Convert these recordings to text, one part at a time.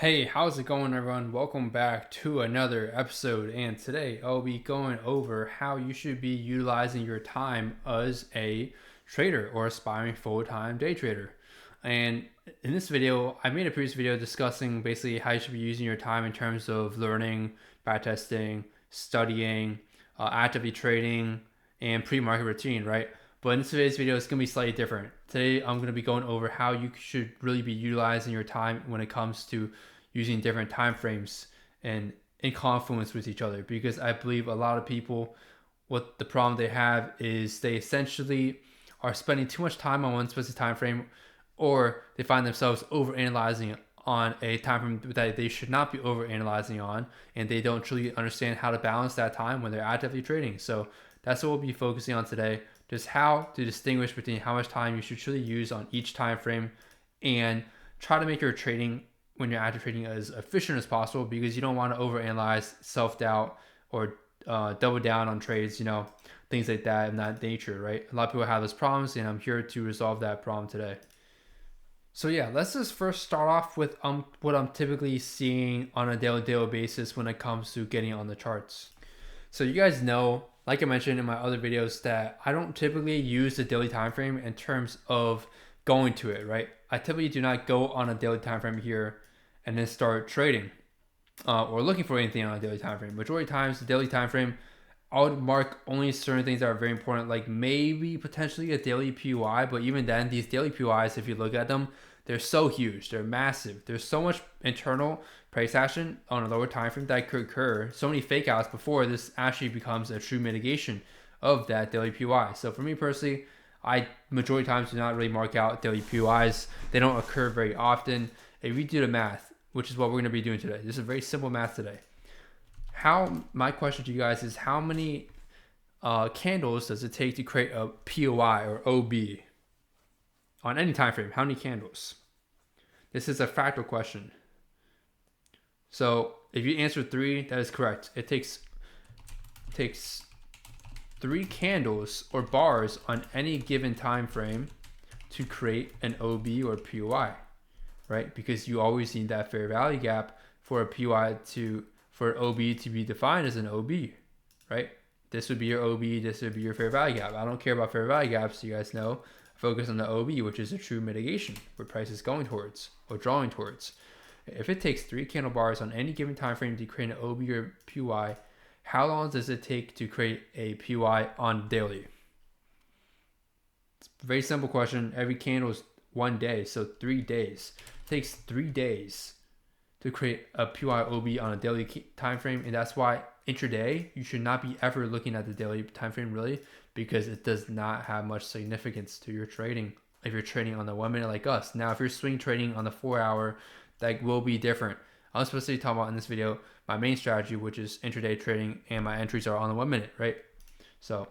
Hey, how's it going, everyone? Welcome back to another episode. And today I'll be going over how you should be utilizing your time as a trader or aspiring full time day trader. And in this video, I made a previous video discussing basically how you should be using your time in terms of learning, backtesting, studying, actively trading, and pre market routine, right? But in today's video, it's going to be slightly different. Today, I'm going to be going over how you should really be utilizing your time when it comes to using different time frames and in confluence with each other. Because I believe a lot of people, what the problem they have is they essentially are spending too much time on one specific time frame, or they find themselves overanalyzing on a time frame that they should not be overanalyzing on, and they don't truly understand how to balance that time when they're actively trading. So that's what we'll be focusing on today, just how to distinguish between how much time you should truly use on each time frame and try to make your trading when you're active trading as efficient as possible, because you don't want to overanalyze, self-doubt, or double down on trades, things like that in that nature, right? A lot of people have those problems, and I'm here to resolve that problem today. So yeah, let's just first start off with what I'm typically seeing on a daily basis when it comes to getting on the charts. So you guys know, like I mentioned in my other videos, that I don't typically use the daily time frame in terms of going to it, right? I typically do not go on a daily time frame here and then start trading or looking for anything on a daily time frame. Majority of times, the daily time frame, I would mark only certain things that are very important, like maybe potentially a daily PY. But even then, these daily PYs, if you look at them, they're so huge, they're massive. There's so much internal price action on a lower time frame that could occur, so many fake outs before this actually becomes a true mitigation of that daily PY. So for me personally, I majority of times do not really mark out daily PYs. They don't occur very often. If you do the math, which is what we're going to be doing today, this is very simple math today. My question to you guys is, how many candles does it take to create a POI or OB on any time frame? How many candles? This is a fractal question. So if you answer 3, that is correct. It takes 3 candles or bars on any given time frame to create an OB or POI, right? Because you always need that fair value gap for a POI for OB to be defined as an OB, right? This would be your OB, this would be your fair value gap. I don't care about fair value gaps, you guys know. Focus on the OB, which is a true mitigation, where price is going towards or drawing towards. If it takes 3 candle bars on any given time frame to create an OB or PY, how long does it take to create a PY on daily? It's a very simple question. Every candle is 1 day, so 3 days. It takes 3 days to create a PY OB on a daily time frame, and that's why intraday you should not be ever looking at the daily time frame really, because it does not have much significance to your trading if you're trading on the 1 minute like us. Now if you're swing trading on the 4 hour, that will be different. I'm supposed to be talking about in this video my main strategy, which is intraday trading, and my entries are on the 1 minute, right? So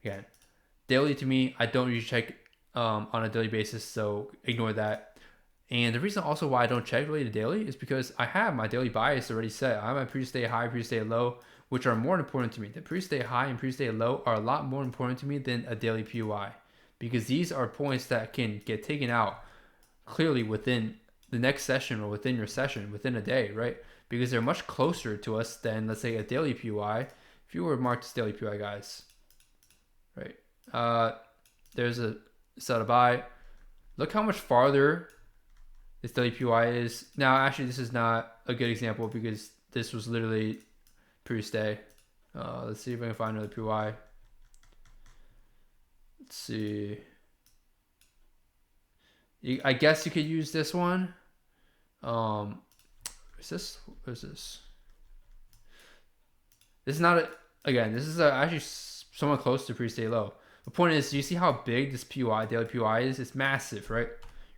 again, daily to me, I don't usually check on a daily basis, so ignore that. And the reason also why I don't check really the daily is because I have my daily bias already set. I have my previous day high, previous day low, which are more important to me. The previous day high and previous day low are a lot more important to me than a daily POI, because these are points that can get taken out clearly within the next session or within your session, within a day, right? Because they're much closer to us than, let's say, a daily POI. If you were to mark this daily POI, guys, right? There's a set of buy. Look how much farther this daily POI is. Now, actually, this is not a good example because this was literally previous day. Let's see if I can find another POI. Let's see. I guess you could use this one. Is this? What is this? This is not a, again. This is actually somewhat close to previous day low. The point is, you see how big this POI, daily POI is? It's massive, right?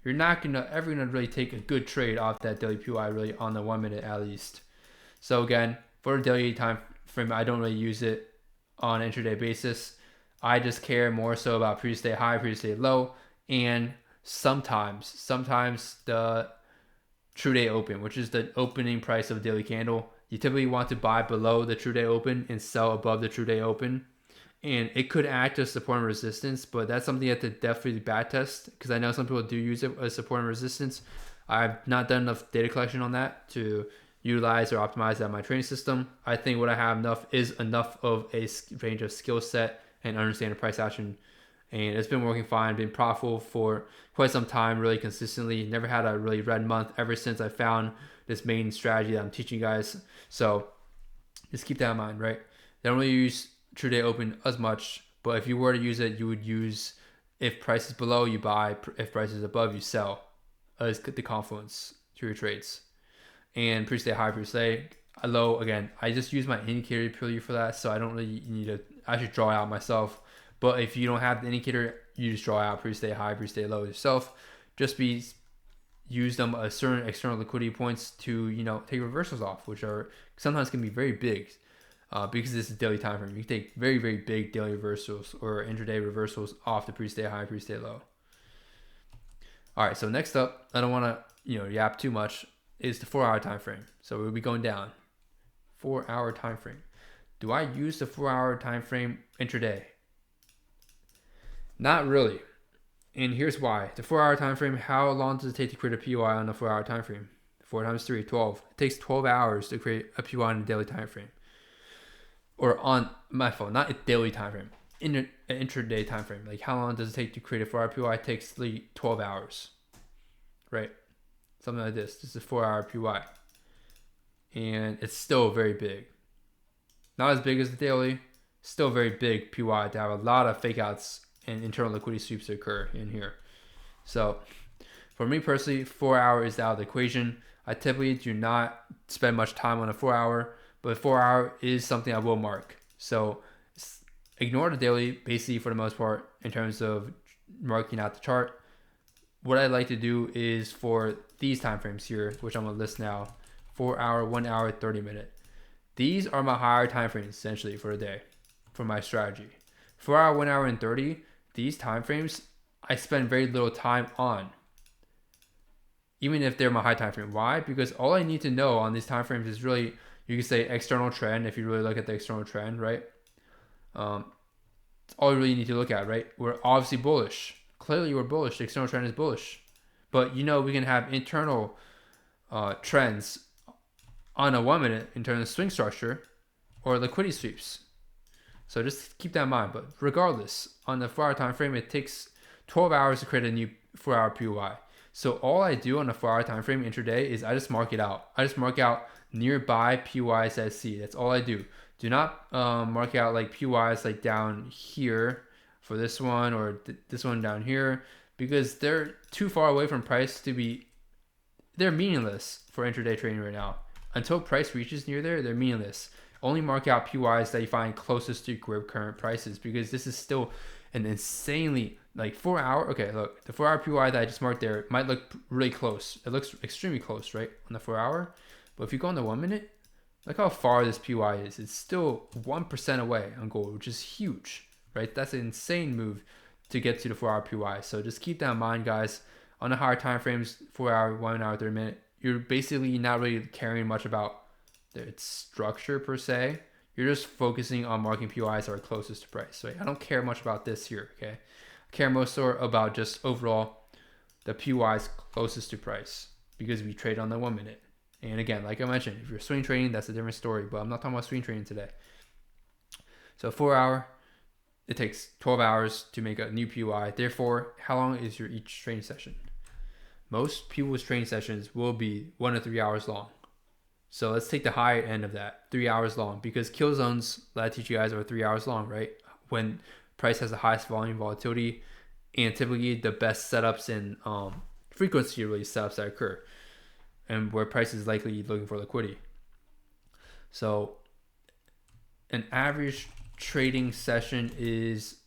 You're not ever gonna really take a good trade off that daily POI really on the 1 minute at least. So again, for a daily time frame, I don't really use it on an intraday basis. I just care more so about previous day high, previous day low, and sometimes the true day open, which is the opening price of a daily candle. You typically want to buy below the true day open and sell above the true day open. And it could act as support and resistance, but that's something you have to definitely back test, because I know some people do use it as support and resistance. I've not done enough data collection on that to utilize or optimize that in my training system. I think what I have is enough of a range of skill set and understand the price action, and it's been working fine. Been profitable for quite some time, really consistently. Never had a really red month ever since I found this main strategy that I'm teaching you guys. So just keep that in mind, right? They don't really use True Day Open as much, but if you were to use it, you would use, if price is below, you buy. If price is above, you sell as the confluence to your trades. And pre-stay high, pre-stay low, again, I just use my indicator purely for that, so I don't really need to actually draw out myself. But if you don't have the indicator, you just draw out pre-stay high, pre-stay low yourself. Just use them as certain external liquidity points to, take reversals off, which are sometimes can be very big. Because this is daily time frame, you can take very, very big daily reversals or intraday reversals off the pre-stay high, pre-stay low. All right, so next up, I don't want to yap too much, is the 4 hour time frame. So we'll be going down. 4 hour time frame. Do I use the 4 hour time frame intraday? Not really. And here's why. The 4 hour time frame, how long does it take to create a POI on the 4 hour time frame? 4 times 3, 12. It takes 12 hours to create a POI on a daily time frame. Or on my phone, not a daily time frame, an intraday time frame. Like, how long does it take to create a 4 hour POI? It takes 12 hours, right? Something like this. This is a 4 hour POI, and it's still very big. Not as big as the daily, still very big POI to have a lot of fake outs and internal liquidity sweeps to occur in here. So for me personally, 4 hour is out of the equation. I typically do not spend much time on a 4 hour. But 4 hour is something I will mark. So ignore the daily, basically, for the most part, in terms of marking out the chart. What I like to do is for these time frames here, which I'm going to list now, 4 hour, 1 hour, 30 minute. These are my higher time frames, essentially, for the day, for my strategy. 4 hour, 1 hour, and 30, these time frames, I spend very little time on, even if they're my high time frame. Why? Because all I need to know on these time frames is really, you can say external trend if you really look at the external trend, right? It's all you really need to look at, right? We're obviously bullish. Clearly, we're bullish. The external trend is bullish. But, we can have internal trends on a 1 minute in terms of swing structure or liquidity sweeps. So just keep that in mind. But regardless, on the 4 hour time frame, it takes 12 hours to create a new 4 hour POI. So all I do on a 4 hour time frame intraday is I just mark it out. I just mark out nearby POIs that I see. That's all I do. Do not mark out like POIs like down here for this one or this one down here, because they're too far away from price to be, they're meaningless for intraday trading right now. Until price reaches near there, they're meaningless. Only mark out POIs that you find closest to current prices, because this is still an insanely, like 4 hour. Okay, look, the 4 hour POI that I just marked there might look really close. It looks extremely close, right, on the 4 hour. But if you go on the 1 minute, look how far this POI is. It's still 1% away on gold, which is huge, right? That's an insane move to get to the 4 hour POI. So just keep that in mind, guys. On the higher time frames, 4 hour, 1 hour, 30 minute, you're basically not really caring much about its structure per se. You're just focusing on marking POIs that are closest to price. So I don't care much about this here, okay? I care most about just overall the POIs closest to price, because we trade on the 1 minute. And again, like I mentioned, if you're swing trading, that's a different story, but I'm not talking about swing trading today. So 4 hour, it takes 12 hours to make a new POI. Therefore, how long is your each trading session? Most people's trading sessions will be 1 to 3 hours long. So let's take the high end of that, 3 hours long, because kill zones that I teach you guys are 3 hours long, right? When price has the highest volume volatility, and typically the best setups and frequency release setups that occur, and where price is likely looking for liquidity. So an average trading session is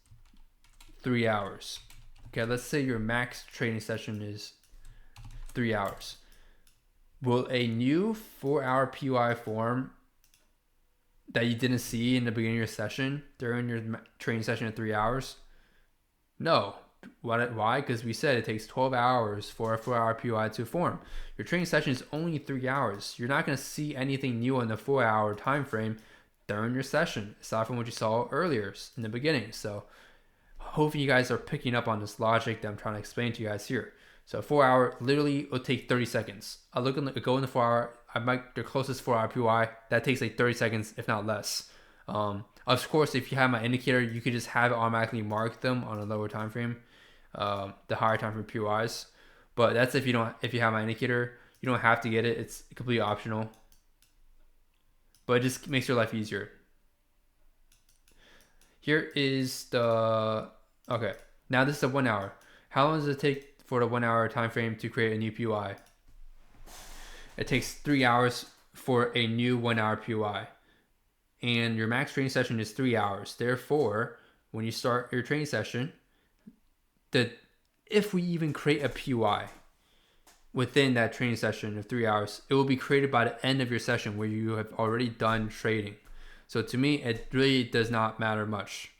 3 hours. Okay, let's say your max trading session is 3 hours. Will a new 4 hour POI form that you didn't see in the beginning of your session during your trading session at 3 hours? No. Why? Because we said it takes 12 hours for a 4 hour POI to form. Your trading session is only 3 hours. You're not going to see anything new in the 4 hour time frame during your session, aside from what you saw earlier in the beginning. So hopefully you guys are picking up on this logic that I'm trying to explain to you guys here. So 4 hour literally will take 30 seconds. I go in the 4 hour. I might the closest 4 hour POI that takes like 30 seconds, if not less. Of course, if you have my indicator, you could just have it automatically mark them on a lower time frame, the higher time frame POIs. But that's if you have my indicator, you don't have to get it. It's completely optional. But it just makes your life easier. Here is the okay. Now this is a 1 hour. How long does it take for the 1 hour time frame to create a new POI? It takes 3 hours for a new 1 hour POI. And your max training session is 3 hours. Therefore, when you start your training session, if we even create a POI within that training session of 3 hours, it will be created by the end of your session where you have already done trading. So to me, it really does not matter much.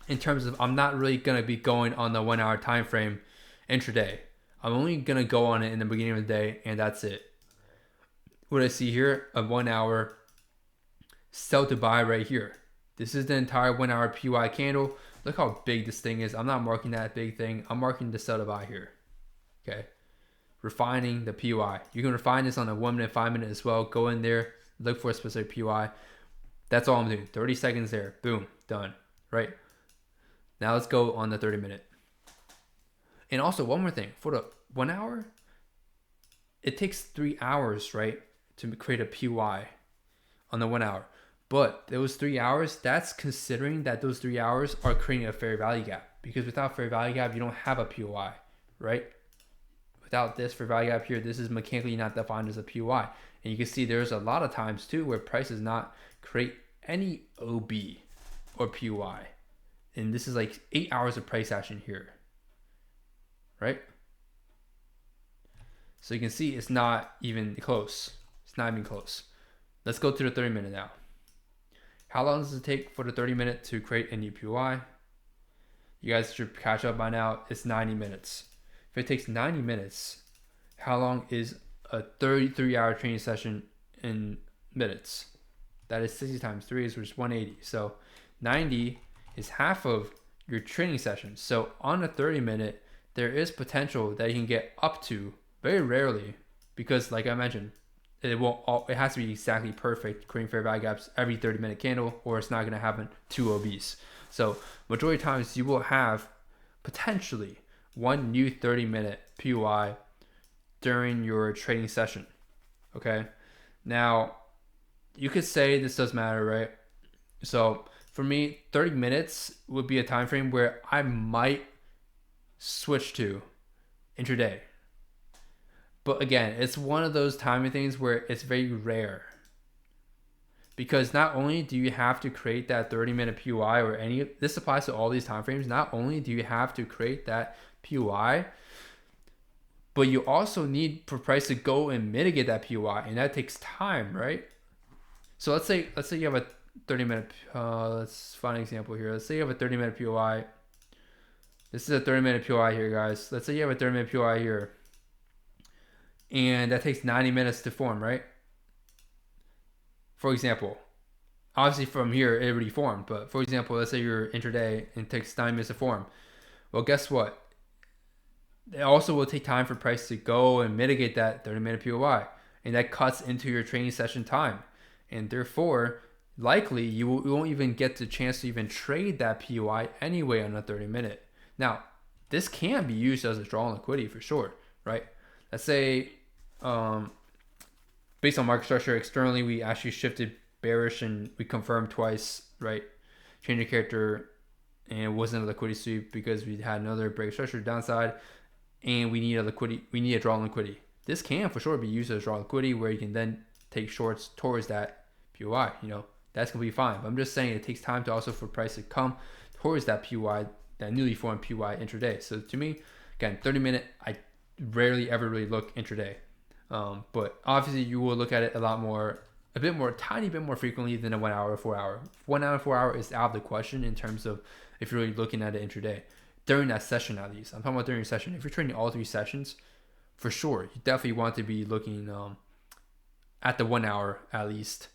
In terms of, I'm not really going to be going on the 1 hour time frame intraday. I'm only going to go on it in the beginning of the day, and that's it. What I see here, a 1 hour sell to buy right here. This is the entire 1 hour POI candle. Look how big this thing is. I'm not marking that big thing. I'm marking the sell to buy here. Okay. Refining the POI. You can refine this on a 1 minute, 5 minute as well. Go in there, look for a specific POI. That's all I'm doing. 30 seconds there. Boom. Done. Right? Now let's go on the 30 minute. And also one more thing. For the 1 hour, it takes 3 hours, right, to create a POI on the 1 hour. But those 3 hours, that's considering that those 3 hours are creating a fair value gap. Because without fair value gap, you don't have a POI, right? Without this fair value gap here, this is mechanically not defined as a POI. And you can see there's a lot of times too where price does not create any OB or POI. And this is like 8 hours of price action here, right? So you can see it's not even close. It's not even close. Let's go to the 30 minute now. How long does it take for the 30 minute to create a new POI? You guys should catch up by now. It's 90 minutes. If it takes 90 minutes, how long is a 33-hour training session in minutes? That is 60 times 3, which is 180. So 90 is half of your training session. So on a 30 minute, there is potential that you can get up to, very rarely, because like I mentioned, it has to be exactly perfect, creating fair value gaps every 30 minute candle, or it's not going to happen 2 OBs. So majority of times you will have potentially one new 30 minute POI during your trading session. Okay. Now you could say this does matter, right? So for me, 30 minutes would be a time frame where I might switch to intraday. But again, it's one of those timing things where it's very rare. Because not only do you have to create that 30 minute POI or this applies to all these time frames, not only do you have to create that POI, but you also need for price to go and mitigate that POI, and that takes time, right? So let's say you have a 30 minute, let's find an example here. Let's say you have a 30 minute POI. This is a 30 minute POI here, guys. Let's say you have a 30 minute POI here. And that takes 90 minutes to form, right? For example, obviously from here it already formed, but for example, let's say you're intraday and it takes 9 minutes to form. Well, guess what? It also will take time for price to go and mitigate that 30 minute POI, and that cuts into your training session time, and therefore likely you won't even get the chance to even trade that POI anyway on a 30 minute. Now, this can be used as a draw on liquidity for sure, right? Let's say based on market structure externally, we actually shifted bearish and we confirmed twice, right? Change of character, and it wasn't a liquidity sweep because we had another break structure downside, and we need a draw on liquidity. This can for sure be used as draw liquidity where you can then take shorts towards that POI. That's gonna be fine. But I'm just saying it takes time to also for price to come towards that POI, that newly formed POI intraday. So to me, again, 30 minute, I rarely ever really look intraday. But obviously you will look at it tiny bit more frequently than a 1 hour or 4 hour. 1 hour, 4 hour is out of the question in terms of if you're really looking at it intraday. During that session at least. I'm talking about during your session. If you're trading all 3 sessions, for sure, you definitely want to be looking at the 1 hour at least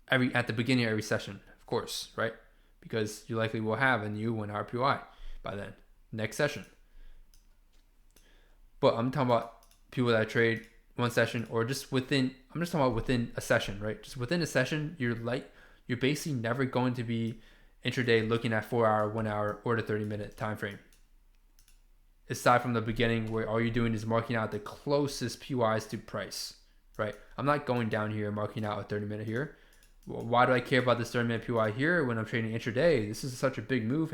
at the beginning of every session, of course, right? Because you likely will have a new 1 hour POI by then, next session. But I'm talking about people that trade one session or just within. I'm just talking about within a session, right? Just within a session, you're basically never going to be intraday looking at 4 hour, 1 hour, or the 30-minute time frame. Aside from the beginning where all you're doing is marking out the closest PYs to price, right? I'm not going down here and marking out a 30-minute here. Well, why do I care about this 30-minute PY here when I'm trading intraday? This is such a big move.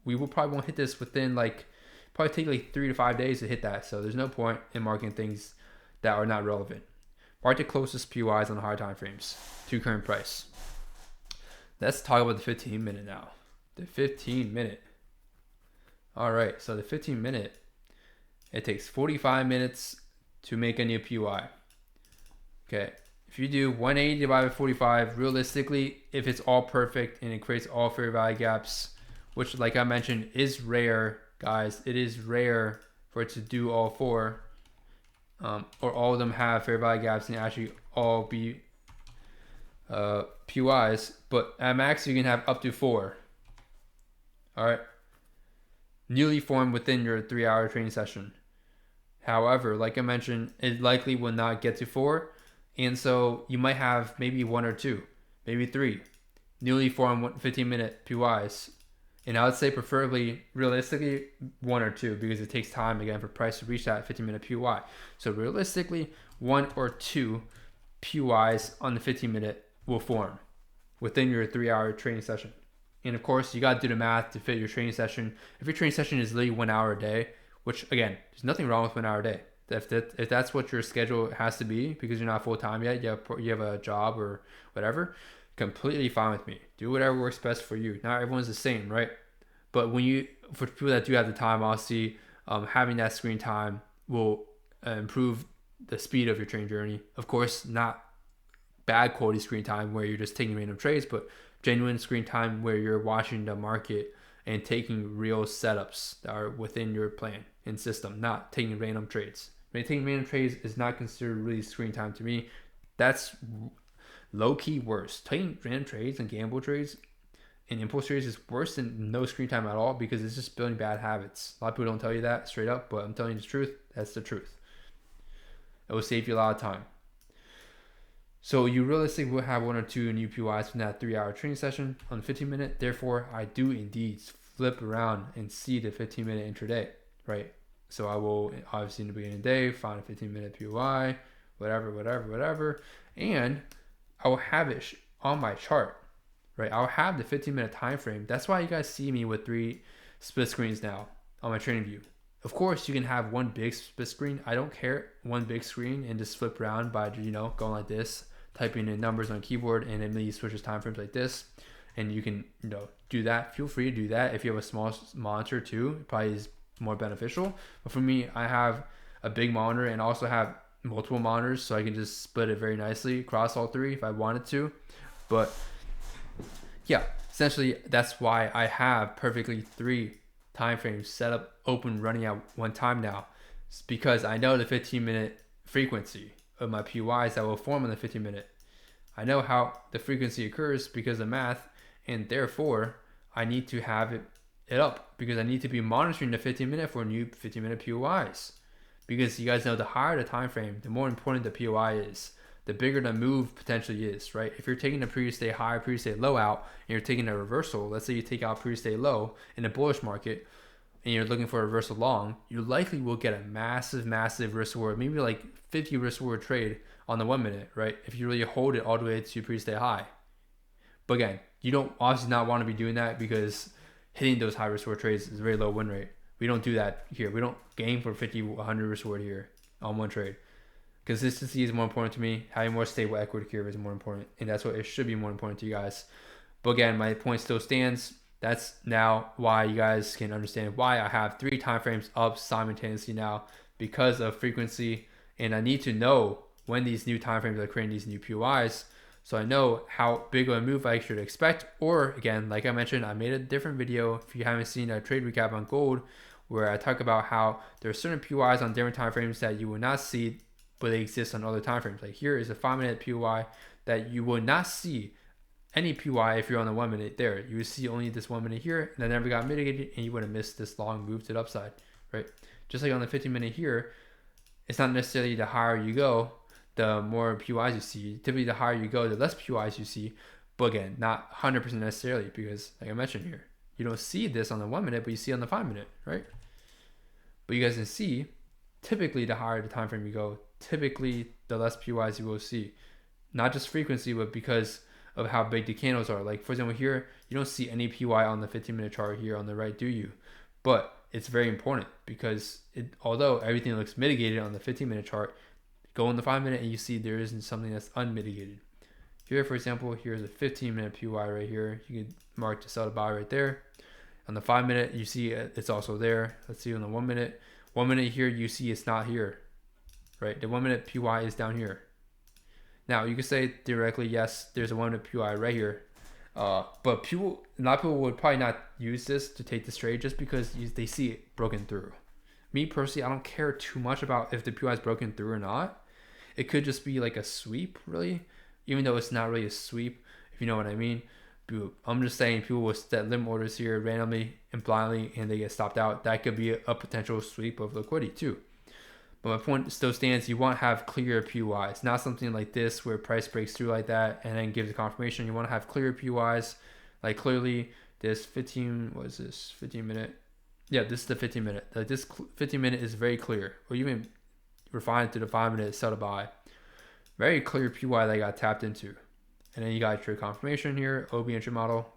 We will probably won't hit this within probably take like 3 to 5 days to hit that. So there's no point in marking things that are not relevant. Mark the closest PYs on the higher time frames to current price. Let's talk about the 15-minute now. The 15-minute. All right, so the 15-minute, it takes 45 minutes to make a new PY. Okay, if you do 180 divided by 45, realistically, if it's all perfect and it creates all fair value gaps, which like I mentioned is rare, guys, it is rare for it to do all four, or all of them have fair value gaps and actually all be PYs, but at max you can have up to 4. All right. Newly formed within your 3-hour training session. However, like I mentioned, it likely will not get to 4. And so you might have maybe 1 or 2, maybe 3 newly formed 15-minute PYs. And I would say preferably, realistically, 1 or 2 because it takes time, again, for price to reach that 15-minute PY. So realistically, 1 or 2 PYs on the 15-minute will form within your 3-hour training session. And of course, you got to do the math to fit your training session. If your training session is literally 1 hour a day, which again, there's nothing wrong with 1 hour a day. If that's what your schedule has to be because you're not full time yet, you have a job or whatever, completely fine with me. Do whatever works best for you. Not everyone's the same, right? But for people that do have the time, obviously, having that screen time will improve the speed of your training journey. Of course, not bad quality screen time where you're just taking random trades, but genuine screen time where you're watching the market and taking real setups that are within your plan and system, not taking random trades. Taking random trades is not considered really screen time to me. That's low-key worse. Taking random trades and gamble trades and impulse trades is worse than no screen time at all because it's just building bad habits. A lot of people don't tell you that straight up, but I'm telling you the truth. That's the truth. It will save you a lot of time. So you realistically will have 1 or 2 new PYs from that 3-hour training session on the 15-minute. Therefore, I do indeed flip around and see the 15-minute intraday, right? So I will obviously in the beginning of the day find a 15-minute PY, whatever, and I will have it on my chart, right? I'll have the 15-minute time frame. That's why you guys see me with 3 split screens now on my training view. Of course, you can have one big split screen. I don't care, one big screen and just flip around by going like this, typing in numbers on a keyboard, and it immediately switches time frames like this. And you can do that. Feel free to do that if you have a small monitor too. It probably is more beneficial. But for me, I have a big monitor and also have multiple monitors, so I can just split it very nicely across all 3 if I wanted to. But yeah, essentially that's why I have perfectly 3 time frames set up, open, running at one time now. It's because I know the 15-minute frequency of my PYs that will form in the 15-minute. I know how the frequency occurs because of math, and therefore I need to have it up because I need to be monitoring the 15-minute for new 15-minute POIs. Because you guys know the higher the time frame, the more important the POI is, the bigger the move potentially is, right? If you're taking a previous day high, previous day low out, and you're taking a reversal, let's say you take out previous day low in a bullish market, and you're looking for a reversal long, you likely will get a massive risk reward, maybe like 50 risk reward trade on the 1 minute, right? If you really hold it all the way to previous day high. But again, you don't obviously not want to be doing that because hitting those high risk reward trades is a very low win rate. We don't do that here. We don't game for 50, 100 risk reward here on one trade. Consistency is more important to me. Having more stable equity curve is more important. And that's what it should be more important to you guys. But again, my point still stands. That's now why you guys can understand why I have 3 time frames up simultaneously now because of frequency. And I need to know when these new time frames are creating these new POIs, so I know how big of a move I should expect. Or again, like I mentioned, I made a different video if you haven't seen a trade recap on gold where I talk about how there are certain POIs on different time frames that you will not see, but they exist on other time frames. Like here is a 5-minute POI that you will not see any POI if you're on the 1 minute there. You would see only this 1 minute here, and that never got mitigated, and you would have missed this long move to the upside, right? Just like on the 15-minute here, it's not necessarily the higher you go, the more PYs you see. Typically, the higher you go, the less PYs you see. But again, not 100% necessarily, because like I mentioned here, you don't see this on the 1 minute, but you see on the 5 minute, right? But you guys can see, typically the higher the time frame you go, typically the less PYs you will see. Not just frequency, but because of how big the candles are. Like for example here, you don't see any PY on the 15-minute chart here on the right, do you? But it's very important because although everything looks mitigated on the 15-minute chart, go on the 5 minute and you see there isn't something that's unmitigated. Here, for example, here's a 15-minute PY right here. You can mark to sell to buy right there. On the 5 minute, you see it's also there. Let's see on the 1 minute. 1 minute here, you see it's not here, right? The 1 minute PY is down here. Now, you could say theoretically, yes, there's a 1 minute PY right here. But a lot of people would probably not use this to take this trade just because they see it broken through. Me personally, I don't care too much about if the PY is broken through or not. It could just be like a sweep, really, even though it's not really a sweep, if you know what I mean. I'm just saying people will set limit orders here randomly and blindly and they get stopped out. That could be a potential sweep of liquidity too. But my point still stands, you want to have clear PYs, not something like this where price breaks through like that and then gives a confirmation. You want to have clear PYs, like clearly this 15 minute? Yeah, this is the 15 minute. Like this 15 minute is very clear, or even refined to the 5 minute sell to buy. Very clear PY that got tapped into. And then you got your confirmation here, OB entry model.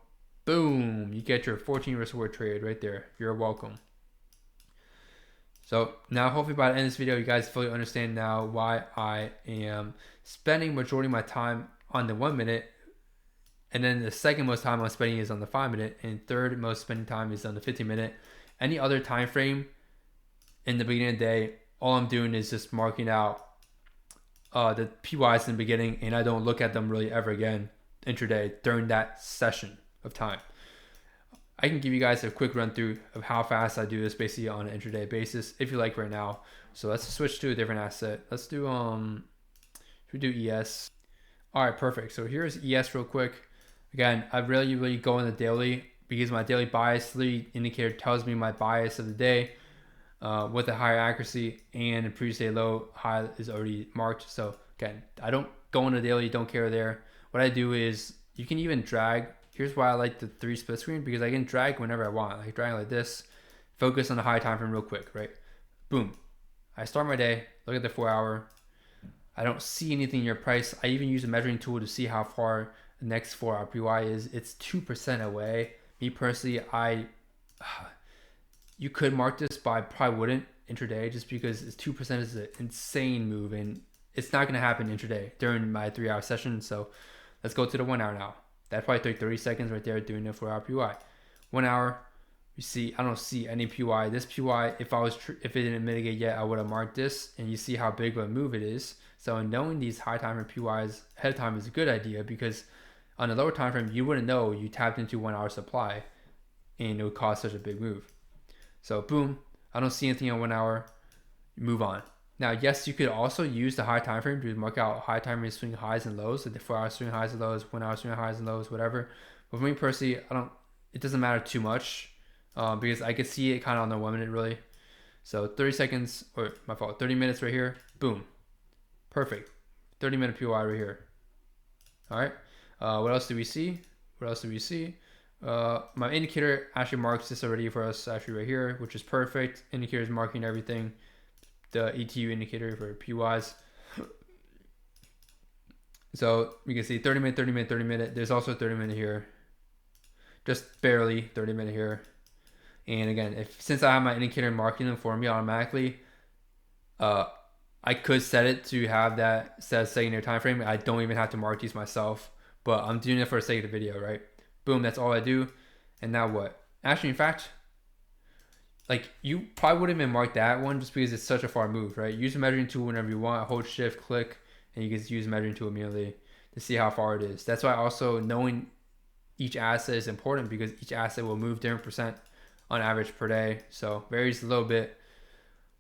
Boom, you get your 14 risk reward trade right there. You're welcome. So now hopefully by the end of this video, you guys fully understand now why I am spending majority of my time on the 1 minute. And then the second most time I'm spending is on the 5 minute. And third most spending time is on the 15 minute. Any other time frame in the beginning of the day, all I'm doing is just marking out the PYs in the beginning, and I don't look at them really ever again intraday during that session of time. I can give you guys a quick run through of how fast I do this basically on an intraday basis if you like right now. So let's switch to a different asset. Let's do should we do ES? All right, perfect. So here's ES real quick. Again, I really go in the daily because my daily bias lead indicator tells me my bias of the day with a higher accuracy, and the previous day low high is already marked. So again, I don't go in the daily, don't care there. What I do is you can even drag. Here's why I like the 3 split screen, because I can drag whenever I want. Like drag like this, focus on the high time frame real quick, right? Boom. I start my day, look at the 4 hour. I don't see anything in your price. I even use a measuring tool to see how far the next 4 hour PY is. It's 2% away. Me personally, you could mark this, but I probably wouldn't intraday just because it's 2% is an insane move and it's not going to happen intraday during my 3 hour session. So let's go to the 1 hour now. That probably took 30 seconds right there doing the 4 hour PY. 1 hour, you see, I don't see any PY. This PY, if it didn't mitigate yet, I would have marked this, and you see how big of a move it is. So knowing these high time frame PYs ahead of time is a good idea, because on a lower time frame, you wouldn't know you tapped into 1 hour supply and it would cause such a big move. So boom, I don't see anything on 1 hour, move on. Now, yes, you could also use the high time frame to mark out high time frame swing highs and lows, like the 4 hour swing highs and lows, 1 hour swing highs and lows, whatever. But for me personally, it doesn't matter too much because I could see it kind of on the 1 minute really. So 30 seconds, or my fault, 30 minutes right here, boom, perfect. 30 minute PY right here. All right, what else do we see? My indicator actually marks this already for us actually right here, which is perfect. Indicator is marking everything. The ETU indicator for PYs. So we can see 30 minute, 30 minute, 30 minute. There's also 30 minute here. Just barely 30 minute here. And again, since I have my indicator marking them for me automatically, I could set it to have that set secondary time frame. I don't even have to mark these myself, but I'm doing it for the sake of the video, right? Boom, that's all I do. And now what? Actually, in fact, like you probably wouldn't even mark that one just because it's such a far move, right? Use the measuring tool whenever you want, hold shift, click, and you can use the measuring tool immediately to see how far it is. That's why also knowing each asset is important, because each asset will move different percent on average per day. So varies a little bit.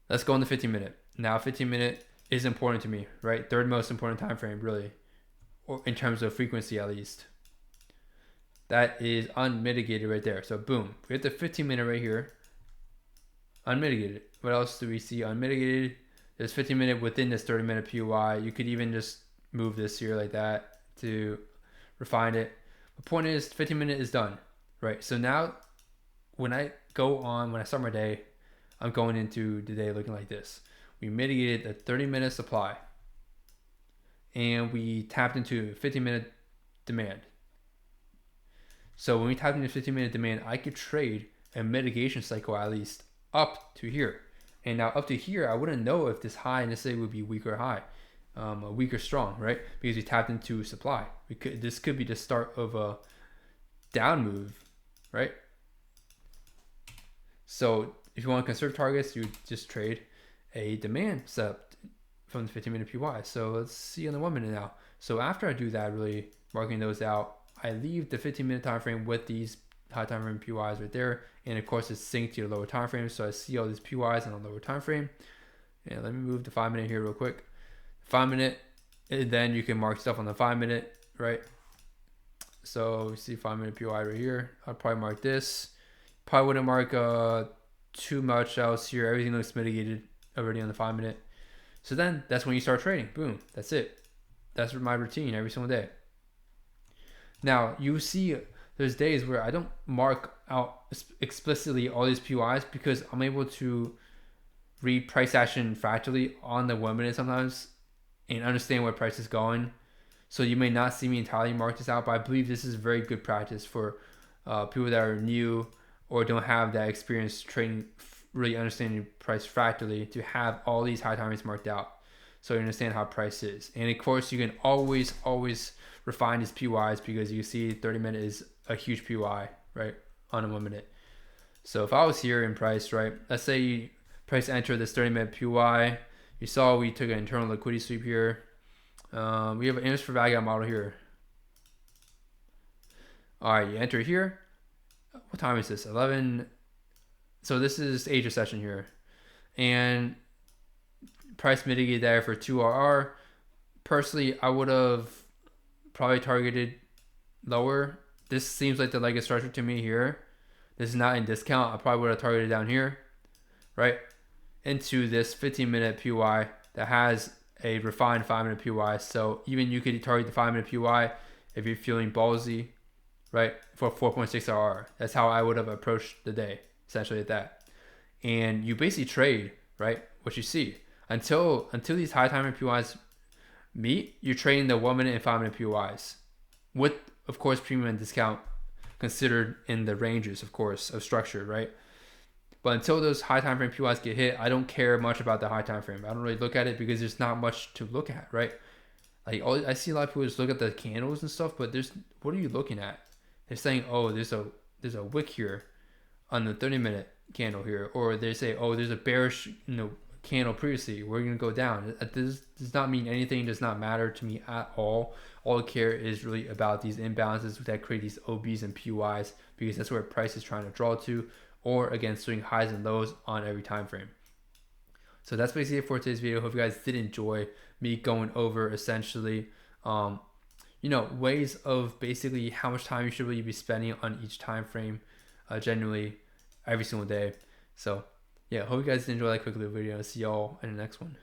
Let's go on the 15 minute. Now 15 minute is important to me, right? Third most important time frame really, or in terms of frequency at least. That is unmitigated right there. So boom, we hit the 15 minute right here. Unmitigated. What else do we see? Unmitigated. There's 15-minute within this 30-minute POI. You could even just move this here like that to refine it. The point is 15-minute is done, right? So now when I start my day, I'm going into the day looking like this. We mitigated a 30-minute supply and we tapped into 15-minute demand. So when we tapped into 15-minute demand, I could trade a mitigation cycle at least up to here. And now up to here, I wouldn't know if this high necessarily would be weak or high, weak or strong, right? Because we tapped into supply. This could be the start of a down move, right? So if you want to conserve targets, you just trade a demand setup from the 15-minute PY. So let's see on the 1 minute now. So after I do that, really marking those out, I leave the 15-minute time frame with these high time frame PYs right there, and of course it's synced to the lower time frame, so I see all these PYs on the lower time frame. And let me move the 5 minute here real quick. 5 minute, and then you can mark stuff on the 5 minute, right? So we see 5 minute PY right here. I'll probably mark this. Probably wouldn't mark too much else here. Everything looks mitigated already on the 5 minute. So then that's when you start trading. Boom, that's it. That's my routine every single day. Now you see there's days where I don't mark out explicitly all these PYs because I'm able to read price action fractally on the 1 minute sometimes and understand where price is going. So you may not see me entirely mark this out, but I believe this is very good practice for people that are new or don't have that experience trading, really understanding price fractally, to have all these high timings marked out so you understand how price is. And of course, you can always refine these PYs because you see 30 minute is a huge PY, right, on a 1 minute. So if I was here in price, right, let's say you price enter this 30 minute PY, you saw we took an internal liquidity sweep here. We have an image for value model here. All right, you enter here. What time is this? 11. So this is Asia session here, and price mitigated there for 2RR. Personally, I would have probably targeted lower. This seems like the legged structure to me here. This is not in discount. I probably would have targeted down here, right, into this 15-minute PY that has a refined 5-minute PY. So even you could target the 5-minute PY if you're feeling ballsy, right, for 4.6 RR. That's how I would have approached the day, essentially at that. And you basically trade, right, what you see. Until these high time PYs meet, you're trading the 1 minute and 5 minute PYs with, of course, premium and discount considered in the ranges, of course, of structure, right? But until those high time frame PYs get hit, I don't care much about the high time frame. I don't really look at it because there's not much to look at, right? Like I see a lot of people just look at the candles and stuff, but what are you looking at? They're saying, oh, there's a wick here on the 30-minute candle here, or they say, oh, there's a bearish candle previously, we're going to go down. This does not mean anything, does not matter to me at all. All I care is really about these imbalances that create these OBs and PYs, because that's where price is trying to draw to, or again, swing highs and lows on every time frame. So that's basically it for today's video. Hope you guys did enjoy me going over essentially ways of basically how much time you should really be spending on each time frame, generally every single day. So yeah, hope you guys did enjoy that quick little video. See y'all in the next one.